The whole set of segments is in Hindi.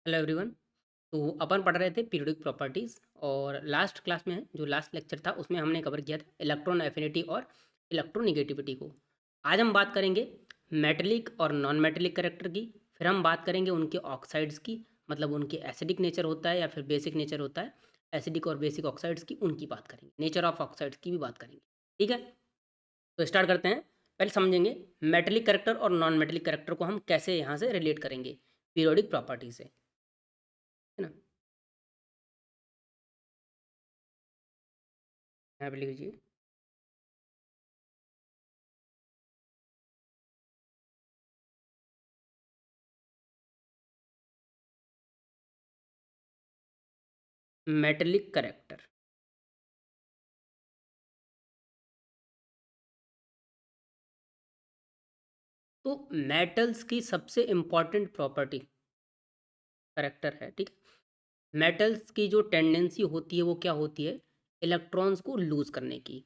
Hello everyone. तो अपन पढ़ रहे थे पीरियोडिक प्रॉपर्टीज़ और लास्ट क्लास में जो लास्ट लेक्चर था उसमें हमने कवर किया था इलेक्ट्रॉन एफिनिटी और इलेक्ट्रोनिगेटिविटी को। आज हम बात करेंगे मेटेलिक और नॉन मेटेलिक कैरेक्टर की। फिर हम बात करेंगे उनके ऑक्साइड्स की, मतलब उनके एसिडिक नेचर होता है या फिर बेसिक नेचर होता है। एसिडिक और बेसिक ऑक्साइड्स की उनकी बात करेंगे, नेचर ऑफ ऑक्साइड्स की भी बात करेंगे। ठीक है, तो स्टार्ट करते हैं। पहले समझेंगे मेटेलिक कैरेक्टर और नॉन मेटेलिक कैरेक्टर को हम कैसे यहाँ से रिलेट करेंगे पीरियोडिक प्रॉपर्टी से, है ना। यहाँ पे लिख लीजिए मेटेलिक करेक्टर। तो मेटल्स की सबसे इम्पॉर्टेंट प्रॉपर्टी करेक्टर है, ठीक है। मेटल्स की जो टेंडेंसी होती है वो क्या होती है, इलेक्ट्रॉन्स को लूज करने की।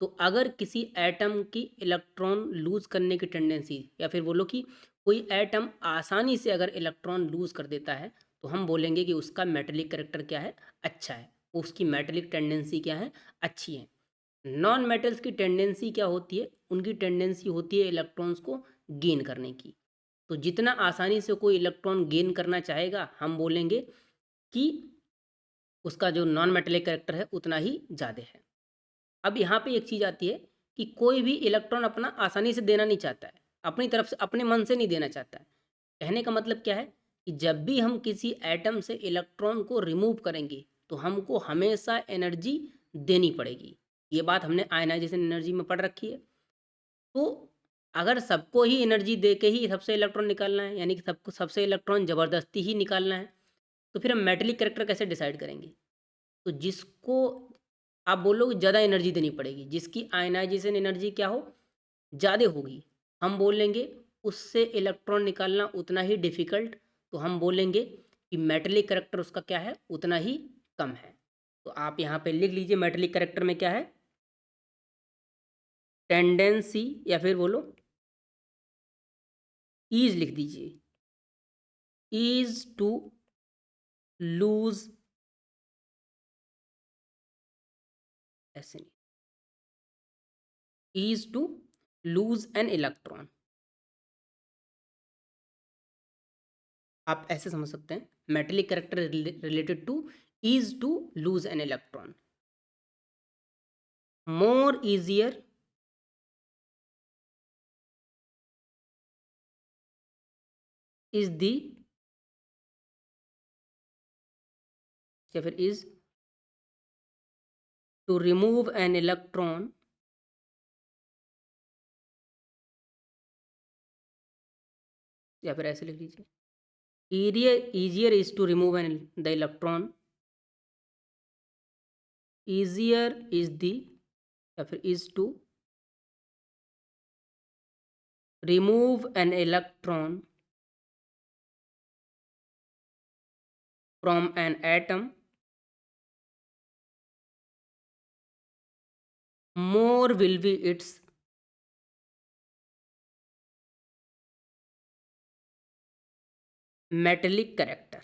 तो अगर किसी एटम की इलेक्ट्रॉन लूज करने की टेंडेंसी, या फिर बोलो कि कोई एटम आसानी से अगर इलेक्ट्रॉन लूज कर देता है, तो हम बोलेंगे कि उसका मेटेलिक करेक्टर क्या है, अच्छा है, उसकी मेटेलिक टेंडेंसी क्या है, अच्छी है। नॉन मेटल्स की टेंडेंसी क्या होती है, उनकी टेंडेंसी होती है इलेक्ट्रॉन्स को गेन करने की। तो जितना आसानी से कोई इलेक्ट्रॉन गेन करना चाहेगा, हम बोलेंगे कि उसका जो नॉन मेटेलिक कैरेक्टर है उतना ही ज़्यादा है। अब यहाँ पे एक चीज़ आती है कि कोई भी इलेक्ट्रॉन अपना आसानी से देना नहीं चाहता है, अपनी तरफ से अपने मन से नहीं देना चाहता है। कहने का मतलब क्या है कि जब भी हम किसी एटम से इलेक्ट्रॉन को रिमूव करेंगे तो हमको हमेशा एनर्जी देनी पड़ेगी। ये बात हमने आयनाइजेशन एनर्जी में पढ़ रखी है। तो अगर सबको ही एनर्जी दे के ही सबसे इलेक्ट्रॉन निकालना है, यानी कि सबको सबसे इलेक्ट्रॉन ज़बरदस्ती ही निकालना है, तो फिर हम मेटेलिक कैरेक्टर कैसे डिसाइड करेंगे। तो जिसको आप बोलोगे ज़्यादा एनर्जी देनी पड़ेगी, जिसकी आयनाइजेशन एनर्जी क्या हो, ज़्यादा होगी, हम बोलेंगे उससे इलेक्ट्रॉन निकालना उतना ही डिफ़िकल्ट। तो हम बोलेंगे कि मेटेलिक कैरेक्टर उसका क्या है, उतना ही कम है। तो आप यहाँ पे लिख लीजिए मेटेलिक कैरेक्टर में क्या है, टेंडेंसी, या फिर बोलो ईज लिख दीजिए, ईज टू लूज, ऐसे नहीं, ease to lose an electron. आप ऐसे समझ सकते हैं, metallic character related to ease to lose an electron. More easier is the, या फिर is to remove an electron, या फिर ऐसे लिख लीजिए, easier is to remove the electron, easier is the, या फिर is to remove an electron from an atom, more will be its metallic character।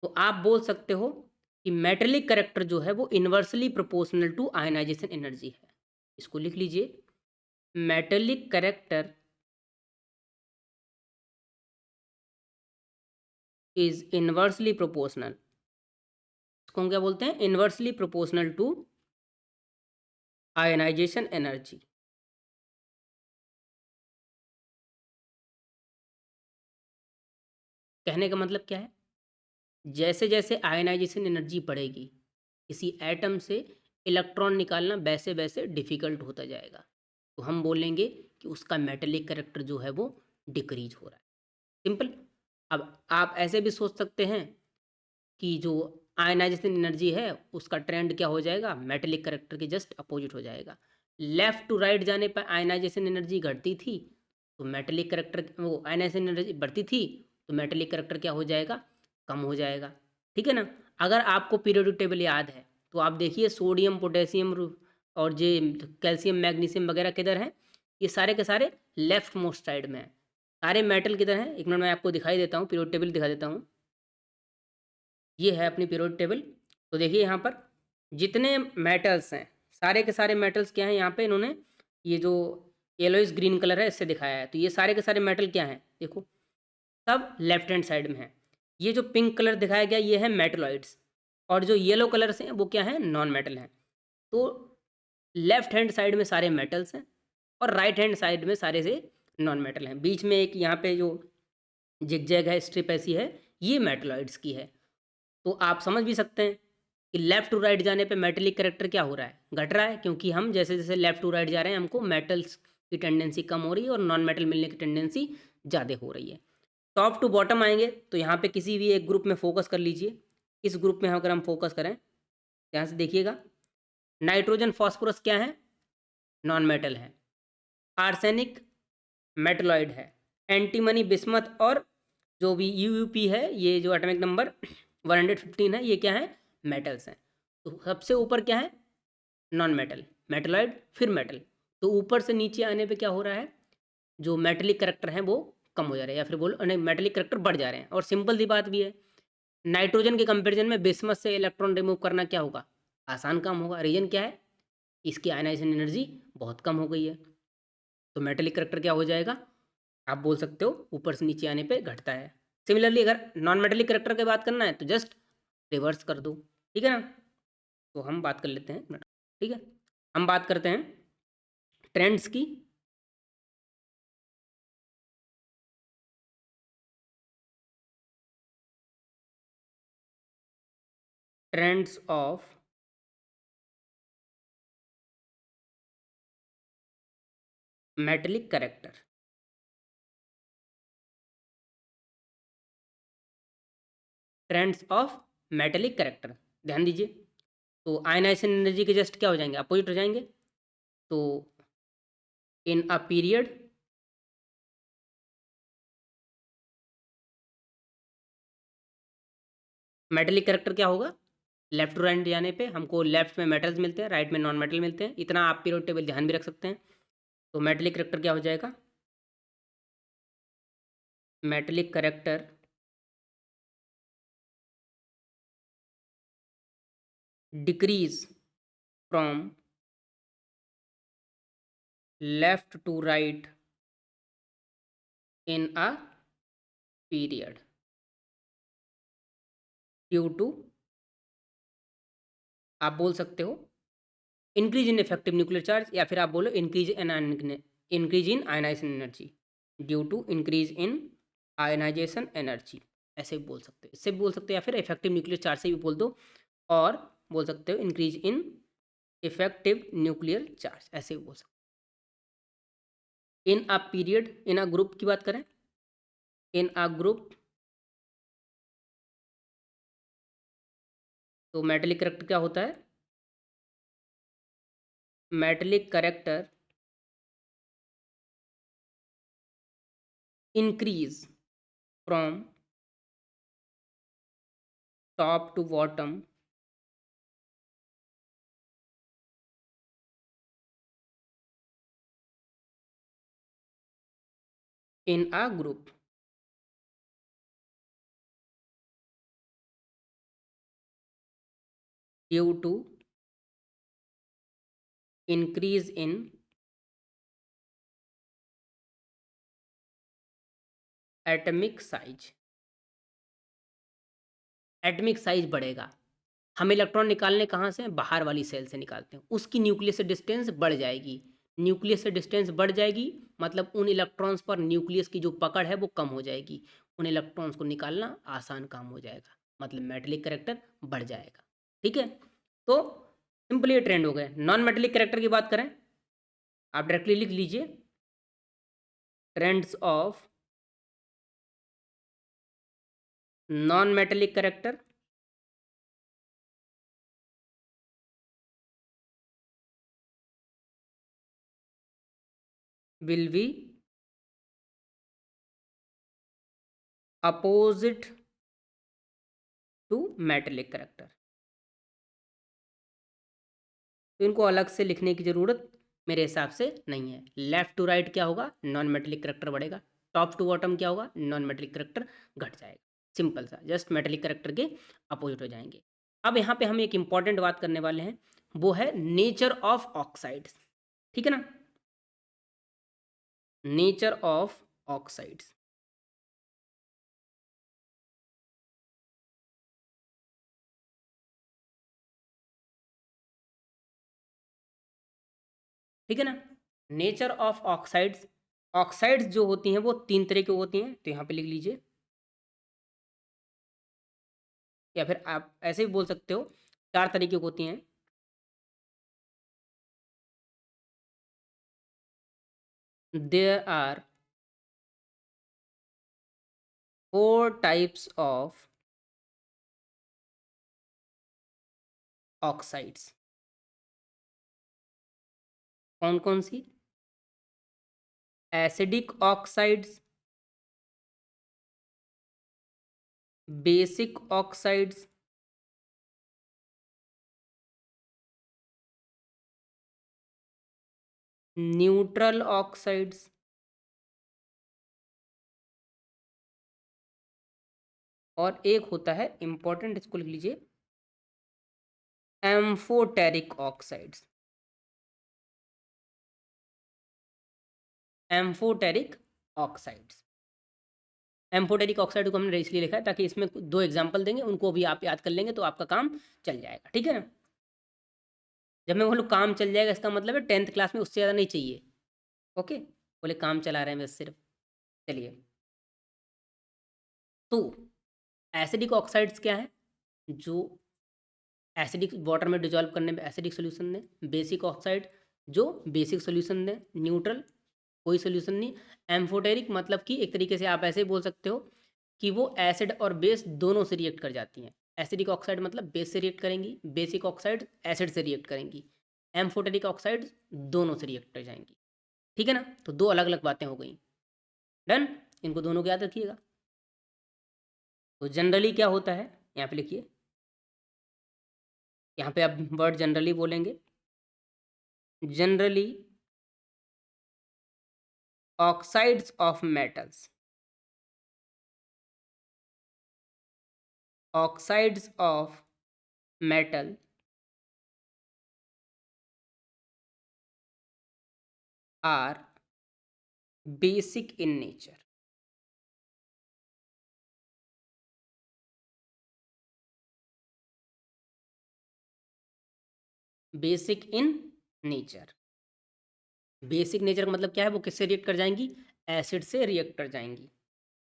तो आप बोल सकते हो कि मेटेलिक कैरेक्टर जो है वो inversely proportional to ionization energy है। इसको लिख लीजिए, metallic character is inversely proportional, इसको हम क्या बोलते हैं, inversely proportional to ionization energy. कहने का मतलब क्या है, जैसे जैसे आयनाइजेशन एनर्जी बढ़ेगी, किसी एटम से इलेक्ट्रॉन निकालना वैसे वैसे डिफ़िकल्ट होता जाएगा। तो हम बोलेंगे कि उसका मेटेलिक कैरेक्टर जो है वो डिक्रीज हो रहा है, सिंपल। अब आप ऐसे भी सोच सकते हैं कि जो आयनाइजेशन एनर्जी है उसका ट्रेंड क्या हो जाएगा, मेटेलिक कैरेक्टर के जस्ट अपोजिट हो जाएगा। लेफ़्ट टू राइट जाने पर आयनाइजेशन एनर्जी घटती थी, तो मेटेलिक कैरेक्टर, वो आयनाइजेशन एनर्जी बढ़ती थी, तो मेटेलिक कैरेक्टर क्या हो जाएगा, कम हो जाएगा। ठीक है ना। अगर आपको पीरियोडिक टेबल याद है तो आप देखिए सोडियम पोटेशियम और जो कैल्शियम मैग्नीशियम वगैरह किधर है, ये सारे के सारे लेफ्ट मोस्ट साइड में हैं। सारे मेटल किधर हैं, एक मिनट मैं आपको दिखाई देता हूँ, पीरियोडिक टेबल दिखा देता हूँ। ये है अपनी पीरियोडिक टेबल। तो देखिए यहाँ पर जितने मेटल्स हैं, सारे के सारे मेटल्स क्या हैं, यहाँ पे इन्होंने ये जो येलोइश ग्रीन कलर है इससे दिखाया है। तो ये सारे के सारे मेटल क्या हैं, देखो सब लेफ्ट हैंड साइड में है। ये जो पिंक कलर दिखाया गया ये है मेटलॉइड्स, और जो येलो कलर से हैं वो क्या है, नॉन मेटल हैं। तो लेफ्ट हैंड साइड में सारे मेटल्स हैं और राइट हैंड साइड में सारे से नॉन मेटल हैं। बीच में एक यहाँ पे जो जिगजैग है, स्ट्रिप ऐसी है, ये मेटलॉइड्स की है। तो आप समझ भी सकते हैं कि लेफ़्ट टू राइट जाने पे मेटेलिक कैरेक्टर क्या हो रहा है, घट रहा है, क्योंकि हम जैसे जैसे लेफ़्ट टू राइट जा रहे हैं हमको मेटल्स की टेंडेंसी कम हो रही है और नॉन मेटल मिलने की टेंडेंसी ज़्यादा हो रही है। टॉप टू बॉटम आएंगे तो यहाँ पे किसी भी एक ग्रुप में फोकस कर लीजिए। इस ग्रुप में अगर हम फोकस करें, यहाँ से देखिएगा, नाइट्रोजन फॉस्फोरस क्या है, नॉन मेटल है। आर्सेनिक मेटलॉइड है। एंटीमनी बिस्मथ और जो भी यूयूपी है, ये जो एटॉमिक नंबर 115 है, ये क्या है, मेटल्स हैं। तो सबसे ऊपर क्या है, नॉन मेटल, मेटलॉइड, फिर मेटल। तो ऊपर से नीचे आने पे क्या हो रहा है, जो मेटलिक करेक्टर हैं वो कम हो जा रहे हैं, या फिर बोलो नहीं, मेटलिक करेक्टर बढ़ जा रहे हैं। और सिंपल सी बात भी है, नाइट्रोजन के कंपेरिजन में बिस्मथ से इलेक्ट्रॉन रिमूव करना क्या होगा, आसान काम होगा। रीजन क्या है, इसकी आयनाइजेशन एनर्जी बहुत कम हो गई है। तो मेटलिक करेक्टर क्या हो जाएगा, आप बोल सकते हो ऊपर से नीचे आने पे घटता है। सिमिलरली अगर नॉन मेटेलिक करेक्टर की बात करना है तो जस्ट रिवर्स कर दो, ठीक है ना। तो हम बात कर लेते हैं, ठीक है, हम बात करते हैं ट्रेंड्स की। Trends of metallic character. Trends of metallic character, ध्यान दीजिए। तो आयनाइजेशन एनर्जी के जस्ट क्या हो जाएंगे, अपोजिट हो जाएंगे। तो इन अ पीरियड मेटेलिक करेक्टर क्या होगा, लेफ्ट टू राइट जाने पे हमको लेफ्ट में मेटल्स मिलते हैं, राइट में नॉन मेटल मिलते हैं। इतना आप पीरियड टेबल ध्यान भी रख सकते हैं। तो मेटेलिक करेक्टर क्या हो जाएगा, metallic character decrease from left to right in a period due to, आप बोल सकते हो, increase in effective nuclear charge, या फिर आप बोलो increase in ionization energy due to increase in ionization energy, ऐसे भी बोल सकते हो, इससे भी बोल सकते हो, या फिर इफेक्टिव न्यूक्लियर चार्ज से भी बोल दो, और बोल सकते हो increase in effective nuclear charge, ऐसे भी बोल सकते हो। इन a period, in a group की बात करें, इन अ ग्रुप, तो मेटेलिक करेक्टर क्या होता है, metallic character increase from top to bottom in a group due to increase in atomic size. Atomic size बढ़ेगा, हम इलेक्ट्रॉन निकालने कहाँ से, बाहर वाली सेल से निकालते हैं, उसकी न्यूक्लियस से डिस्टेंस बढ़ जाएगी। न्यूक्लियस से डिस्टेंस बढ़ जाएगी मतलब उन इलेक्ट्रॉन्स पर न्यूक्लियस की जो पकड़ है वो कम हो जाएगी, उन इलेक्ट्रॉन्स को निकालना आसान काम हो जाएगा, मतलब मेटेलिक करेक्टर बढ़ जाएगा, ठीक है। तो सिंपली ये ट्रेंड हो गए। नॉन मेटेलिक करेक्टर की बात करें, आप डायरेक्टली लिख लीजिए, trends of non metallic character will be opposite to metallic character। तो इनको अलग से लिखने की ज़रूरत मेरे हिसाब से नहीं है। लेफ्ट टू राइट क्या होगा, नॉन मेटेलिक करेक्टर बढ़ेगा। टॉप टू बॉटम क्या होगा, नॉन मेटेलिक करेक्टर घट जाएगा। सिंपल सा, जस्ट मेटेलिक करेक्टर के अपोजिट हो जाएंगे। अब यहाँ पे हम एक इंपॉर्टेंट बात करने वाले हैं, वो है नेचर ऑफ ऑक्साइड्स। ठीक है ना, नेचर ऑफ ऑक्साइड्स। ठीक है ना, नेचर ऑफ ऑक्साइड्स। ऑक्साइड्स जो होती हैं वो तीन तरह की होती हैं, तो यहाँ पे लिख लीजिए, या फिर आप ऐसे भी बोल सकते हो, चार तरीके की होती हैं। There are four types of oxides. कौन कौन सी, acidic oxides, basic oxides, neutral oxides, और एक होता है इंपॉर्टेंट, इसको लिख लीजिए, amphoteric oxides. Amphoteric oxides. Amphoteric oxide को हमने इसलिए लिखा है ताकि इसमें दो एग्जांपल देंगे, उनको भी आप याद कर लेंगे तो आपका काम चल जाएगा। ठीक है ना, जब मैं बोलूँ काम चल जाएगा, इसका मतलब है 10th क्लास में उससे ज़्यादा नहीं चाहिए। ओके, बोले काम चला रहे हैं बस सिर्फ। चलिए, तो एसिडिक ऑक्साइड्स क्या है, जो एसिडिक वाटर में डिजॉल्व करने में एसिडिक सोल्यूशन दें। बेसिक ऑक्साइड जो बेसिक सोल्यूशन दें। न्यूट्रल कोई सोल्यूशन नहीं। एम्फोटेरिक मतलब कि एक तरीके से आप ऐसे बोल सकते हो कि वो एसिड और बेस दोनों से रिएक्ट कर जाती हैं। एसिडिक ऑक्साइड मतलब बेस से रिएक्ट करेंगी, बेसिक ऑक्साइड एसिड से रिएक्ट करेंगी, एम्फोटेरिक ऑक्साइड दोनों से रिएक्ट कर जाएंगी। ठीक है ना, तो दो अलग अलग बातें हो गई। डन, इनको दोनों को याद रखिएगा। तो जनरली क्या होता है, यहाँ पे लिखिए, यहाँ पे आप वर्ड जनरली बोलेंगे। Generally oxides of metals, oxides of metal are basic in nature. Basic in nature, basic nature का मतलब क्या है, वो किससे रिएक्ट कर जाएंगी, एसिड से रिएक्ट कर जाएंगी।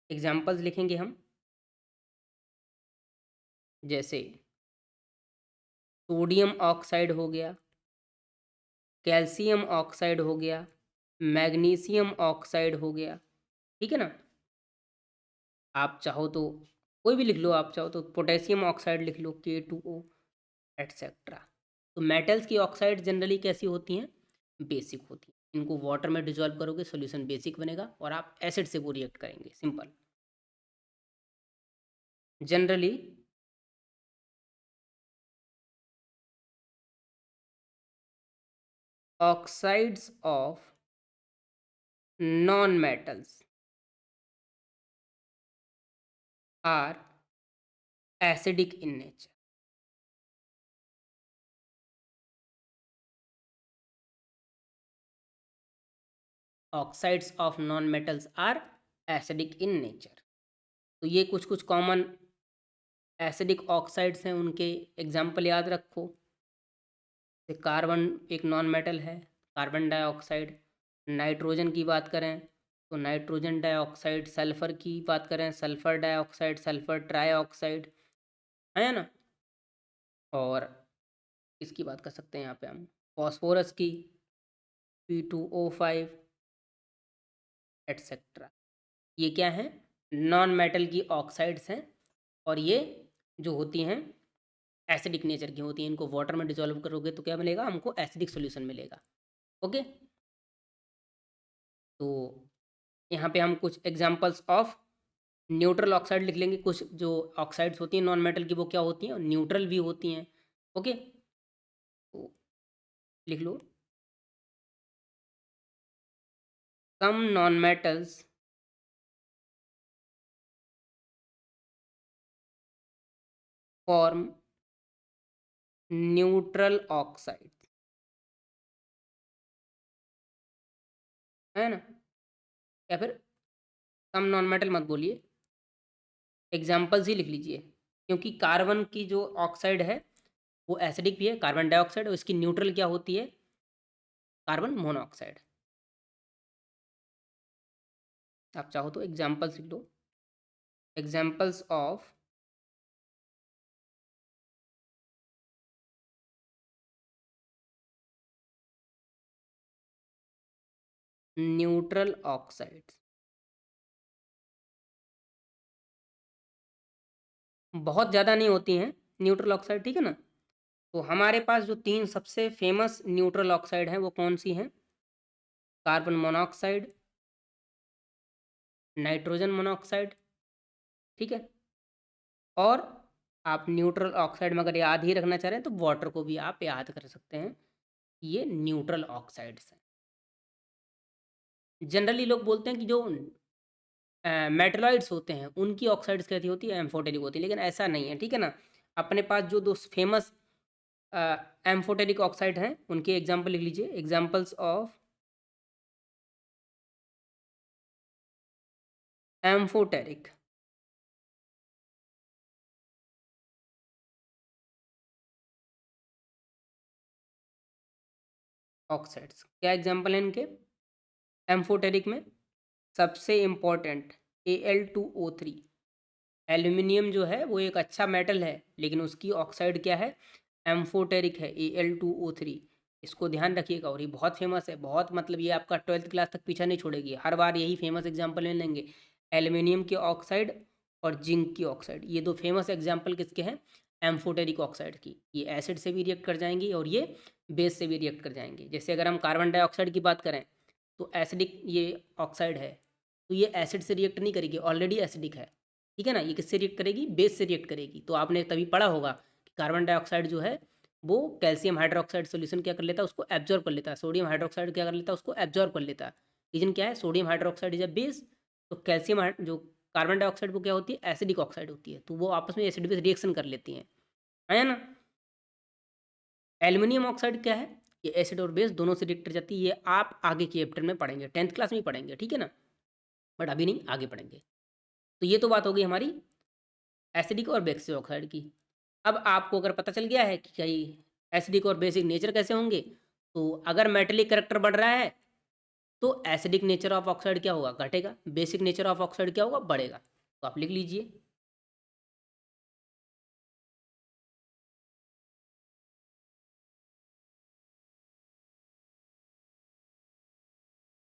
एग्जाम्पल्स लिखेंगे हम, जैसे सोडियम ऑक्साइड हो गया, कैल्शियम ऑक्साइड हो गया, मैग्नीशियम ऑक्साइड हो गया। ठीक है ना, आप चाहो तो कोई भी लिख लो, आप चाहो तो पोटेशियम ऑक्साइड लिख लो, K2O एट्सेट्रा। तो मेटल्स की ऑक्साइड जनरली कैसी होती हैं, बेसिक होती हैं। इनको वाटर में डिजॉल्व करोगे, सॉल्यूशन बेसिक बनेगा और आप एसिड से वो रिएक्ट करेंगे। Simple. Generally oxides of non metals are acidic in nature. Oxides of non metals are acidic in nature. तो ये कुछ कुछ कॉमन एसिडिक ऑक्साइड्स हैं, उनके एग्जाम्पल याद रखो। कार्बन एक नॉन मेटल है, कार्बन डाइऑक्साइड। नाइट्रोजन की बात करें तो नाइट्रोजन डाइऑक्साइड, सल्फर की बात करें सल्फर डाइऑक्साइड, सल्फर ट्राइऑक्साइड, है ना। और इसकी बात कर सकते हैं यहाँ पे हम फॉस्फोरस की, P2O5 एट्सेट्रा। ये क्या है, नॉन मेटल की ऑक्साइड्स हैं, और ये जो होती हैं एसिडिक नेचर की होती हैं। इनको वाटर में डिसॉल्व करोगे तो क्या मिलेगा, हमको एसिडिक सॉल्यूशन मिलेगा। ओके, तो यहाँ पे हम कुछ एग्जांपल्स ऑफ न्यूट्रल ऑक्साइड लिख लेंगे। कुछ जो ऑक्साइड्स होती हैं नॉन मेटल की वो क्या होती हैं, न्यूट्रल भी होती हैं। ओके, तो लिख लो, some non metals form neutral oxide, है ना? या फिर सम नॉन मेटल मत बोलिए, एग्जाम्पल्स ही लिख लीजिए, क्योंकि कार्बन की जो ऑक्साइड है वो एसिडिक भी है, कार्बन डाइऑक्साइड, और इसकी न्यूट्रल क्या होती है? Carbon monoxide. आप चाहो तो एग्जाम्पल्स लिख दो, एग्जाम्पल्स ऑफ न्यूट्रल ऑक्साइड। बहुत ज़्यादा नहीं होती हैं न्यूट्रल ऑक्साइड, ठीक है ना? तो हमारे पास जो 3 सबसे फेमस न्यूट्रल ऑक्साइड हैं वो कौन सी हैं? कार्बन मोनोऑक्साइड, नाइट्रोजन मोनोऑक्साइड, ठीक है? और आप न्यूट्रल ऑक्साइड में अगर याद ही रखना चाह रहे हैं तो वाटर को भी आप याद कर सकते हैं, ये न्यूट्रल ऑक्साइड्स हैं। जनरली लोग बोलते हैं कि जो मेटलॉइड्स होते हैं उनकी ऑक्साइड्स कैसी होती है? एम्फोटेरिक होती है, लेकिन ऐसा नहीं है, ठीक है ना? अपने पास जो दो फेमस एम्फोटेरिक ऑक्साइड हैं उनके एग्जाम्पल लिख लीजिए, एग्जाम्पल्स ऑफ एम्फोटेरिक ऑक्साइड्स। क्या एग्जाम्पल है इनके? एम्फोटेरिक में सबसे इम्पॉर्टेंट Al2O3। एल्यूमिनियम जो है वो एक अच्छा मेटल है, लेकिन उसकी ऑक्साइड क्या है? एम्फोटेरिक है, Al2O3। इसको ध्यान रखिएगा, और ये बहुत फेमस है, बहुत, मतलब ये आपका 12th क्लास तक पीछा नहीं छोड़ेगी, हर बार यही फेमस एग्जाम्पल ले लेंगे। एल्यूमिनियम की ऑक्साइड और जिंक की ऑक्साइड, ये दो फेमस एग्जाम्पल किसके हैं? एम्फोटेरिक ऑक्साइड की। ये एसिड से भी रिएक्ट कर जाएंगी और ये बेस से भी रिएक्ट कर जाएंगे। जैसे अगर हम कार्बन डाइऑक्साइड की बात करें तो एसिडिक ये ऑक्साइड है, तो ये एसिड से रिएक्ट नहीं करेगी, ऑलरेडी एसिडिक है, ठीक है ना? ये किससे रिएक्ट करेगी? बेस से रिएक्ट करेगी। तो आपने तभी पढ़ा होगा कि कार्बन डाइऑक्साइड जो है वो कैल्शियम हाइड्रोक्साइड सोल्यूशन क्या कर लेता है? उसको एब्जॉर्ब कर लेता है। सोडियम हाइड्रोक्साइड क्या कर लेता है? उसको एब्जॉर्ब कर लेता है। रीजन क्या है? Sodium hydroxide is a base, तो कैल्शियम जो कार्बन डाइऑक्साइड वो क्या होती है? एसिडिक ऑक्साइड होती है, तो वो आपस में एसिड बेस रिएक्शन कर लेती हैं, है ना? एल्यूमिनियम ऑक्साइड क्या है? ये एसिड और बेस दोनों से रिएक्ट कर जाती है। ये आप आगे के चैप्टर में पढ़ेंगे, 10th क्लास में ही पढ़ेंगे, ठीक है ना? बट अभी नहीं, आगे पढ़ेंगे। तो ये तो बात हो गई हमारी एसिडिक और बेसिक ऑक्साइड की। अब आपको अगर पता चल गया है कि कई एसिडिक और बेसिक नेचर कैसे होंगे, तो अगर मेटेलिक करेक्टर बढ़ रहा है तो एसिडिक नेचर ऑफ ऑक्साइड क्या होगा? घटेगा। बेसिक नेचर ऑफ ऑक्साइड क्या होगा? बढ़ेगा। तो आप लिख लीजिए,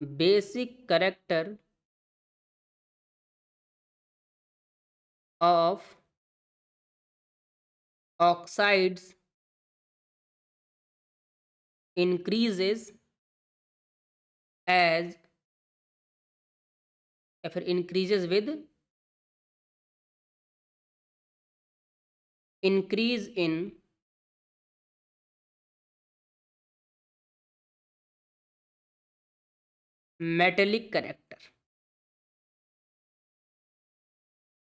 basic character of oxides increases as, या फिर increases with increase in metallic character.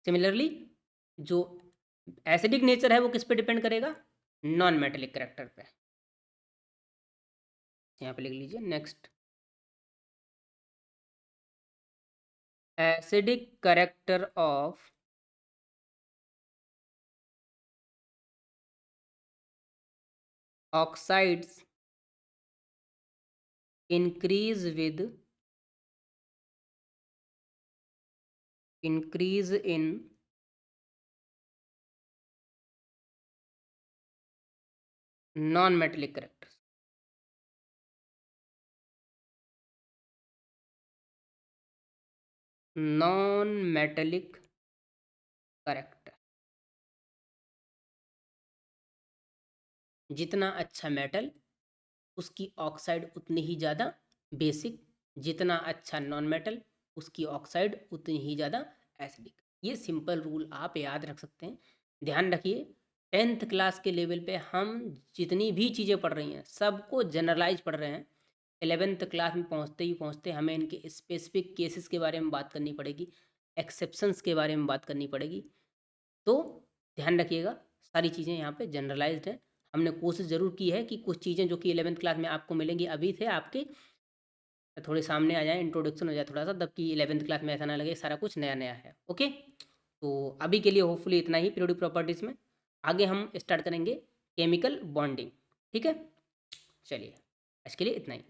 Similarly जो एसिडिक नेचर है वो किस पे डिपेंड करेगा? नॉन मेटेलिक करेक्टर पे। यहाँ पे लिख लीजिए next, acidic character of oxides increase with increase in non metallic characters। Non metallic character, जितना अच्छा मेटल उसकी ऑक्साइड उतनी ही ज़्यादा बेसिक, जितना अच्छा नॉन मेटल उसकी ऑक्साइड उतनी ही ज़्यादा एसिडिक। ये सिंपल रूल आप याद रख सकते हैं। ध्यान रखिए, 10th क्लास के लेवल पे हम जितनी भी चीज़ें पढ़ रही हैं सबको जनरलाइज पढ़ रहे हैं। 11th क्लास में पहुँचते ही पहुँचते हमें इनके स्पेसिफिक केसेस के बारे में बात करनी पड़ेगी, एक्सेप्शंस के बारे में बात करनी पड़ेगी। तो ध्यान रखिएगा, सारी चीज़ें यहाँ पे जनरलाइज्ड हैं। हमने कोशिश ज़रूर की है कि कुछ चीज़ें जो कि 11th क्लास में आपको मिलेंगी अभी से आपके थोड़े सामने आ जाए, इंट्रोडक्शन हो जाए थोड़ा सा, तब कि 11th क्लास में ऐसा ना लगे सारा कुछ नया नया है। ओके, तो अभी के लिए होपफुली इतना ही पीरियोडिक प्रॉपर्टीज़ में। आगे हम स्टार्ट करेंगे केमिकल बॉन्डिंग। ठीक है, चलिए आज के लिए इतना ही।